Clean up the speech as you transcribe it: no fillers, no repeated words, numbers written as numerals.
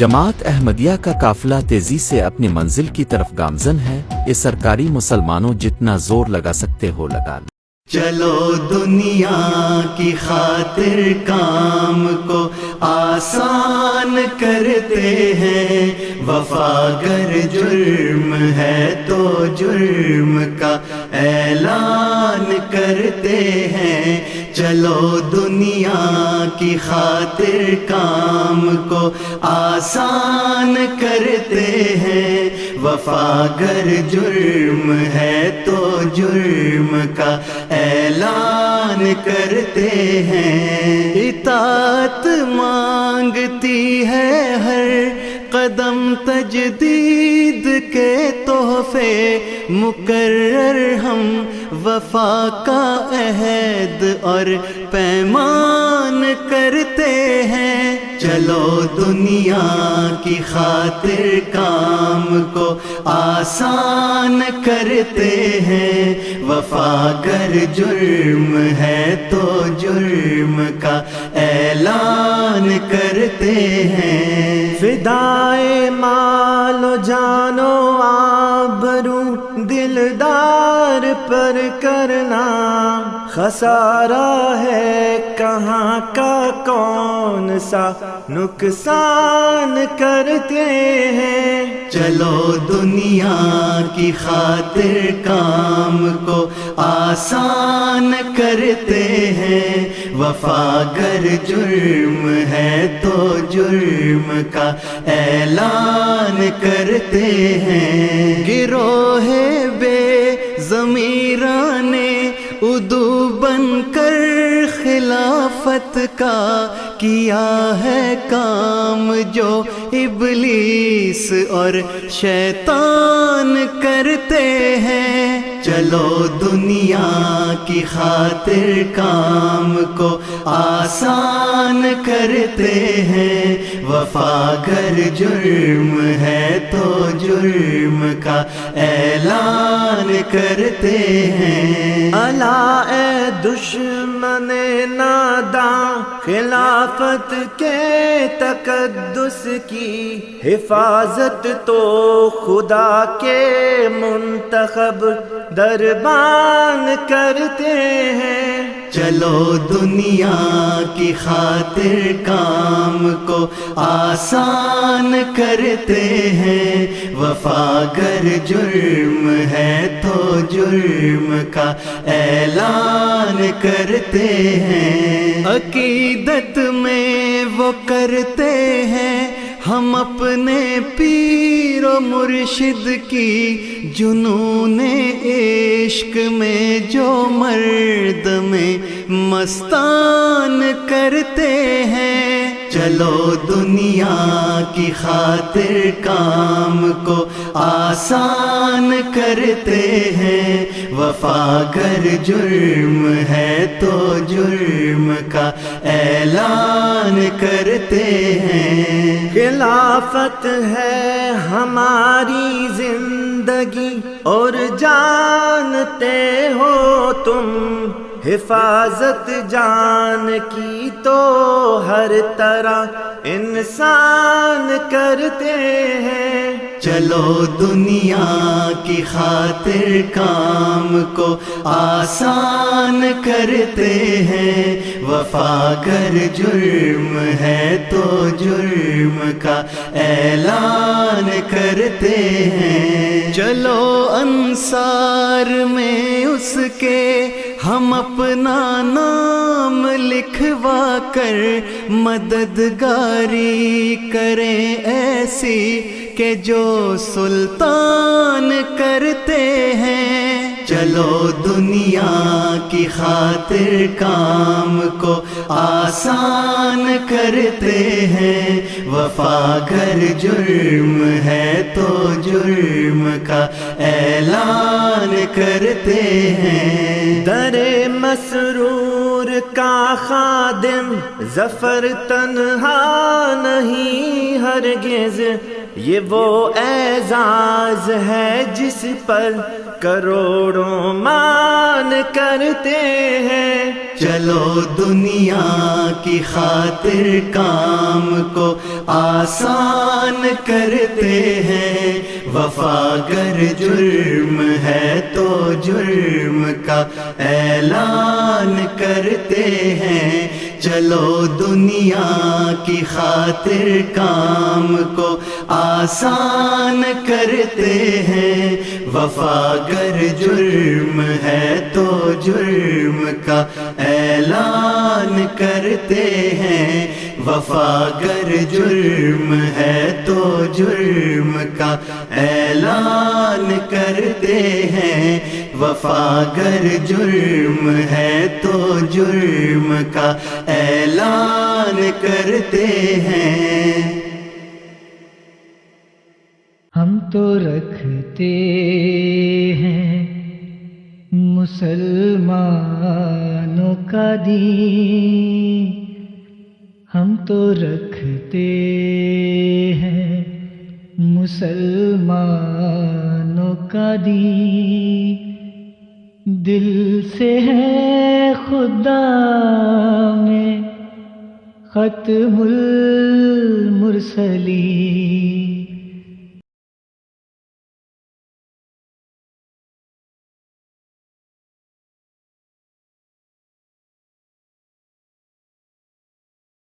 جماعت احمدیہ کا قافلہ تیزی سے اپنی منزل کی طرف گامزن ہے۔ یہ سرکاری مسلمانوں جتنا زور لگا سکتے ہو لگا لو۔ چلو دنیا کی خاطر کام کو آسان کرتے ہیں، وفا گر جرم ہے تو جرم کا اعلان کرتے ہیں۔ چلو دنیا کی خاطر کام کو آسان کرتے ہیں، وفا گر جرم ہے تو جرم کا اعلان کرتے ہیں۔ اطاعت مانگتی ہے ہر قدم تجدید کے تحفے، مقرر ہم وفا کا عہد اور پیمان کرتے ہیں۔ چلو دنیا کی خاطر کام کو آسان کرتے ہیں، وفا گر جرم ہے تو جرم کا اعلان کرتے ہیں۔ فدائے مال و جان و آبرو دلدار پر کرنا، خسارہ ہے کہاں کا کون سا نقصان کرتے ہیں۔ چلو دنیا کی خاطر کام کو آسان کرتے ہیں، وفا گر جرم ہے تو جرم کا اعلان کرتے ہیں۔ گروہ بے ضمیران عدو بن کر خلافت کا کیا ہے کام جو ابلیس اور شیطان کرتے ہیں۔ چلو دنیا کی خاطر کام کو آسان کرتے ہیں، وفا گر جرم ہے تو جرم کا اعلان کرتے ہیں۔ الا اے دشمن ناداں، خلافت کے تقدس کی حفاظت تو خدا کے منتخب دربان کرتے ہیں۔ چلو دنیا کی خاطر کام کو آسان کرتے ہیں، وفا گر جرم ہے تو جرم کا اعلان کرتے ہیں۔ عقیدت میں وہ کرتے ہیں ہم اپنے پیر و مرشد کی، جنون عشق میں جو مرد میں مستان کرتے ہیں۔ چلو دنیا کی خاطر کام کو آسان کرتے ہیں، وفا گر جرم ہے تو جرم کا اعلان کرتے ہیں۔ خلافت ہے ہماری زندگی اور جانتے ہو تم، حفاظت جان کی تو ہر طرح انسان کرتے ہیں۔ چلو دنیا کی خاطر کام کو آسان کرتے ہیں، وفا گر جرم ہے تو جرم کا اعلان کرتے ہیں۔ چلو انصار میں اس کے ہم اپنا نام لکھوا کر مددگاری کریں ایسی کہ جو سلطان کرتے ہیں۔ چلو دنیا کی خاطر کام کو آسان کرتے ہیں، وفا گر جرم ہے تو جرم کا اعلان کرتے ہیں۔ در مسرور کا خادم ظفر تنہا نہیں ہرگز، یہ وہ اعزاز ہے جس پر کروڑوں مان کرتے ہیں۔ چلو دنیا کی خاطر کام کو آسان کرتے ہیں، وفا گر جرم ہے تو جرم کا اعلان کرتے ہیں، چلو دنیا کی خاطر کام کو آسان کرتے ہیں، وفا گر جرم ہے تو جرم کا اعلان کرتے ہیں، وفا گر جرم ہے تو جرم کا اعلان کرتے ہیں، وفا گر جرم ہے تو جرم کا اعلان کرتے ہیں۔ ہم تو رکھتے ہیں مسلمانوں کا دین، ہم تو رکھتے ہیں مسلمانوں کا دین، دل سے ہے خدا میں ختم المرسلین۔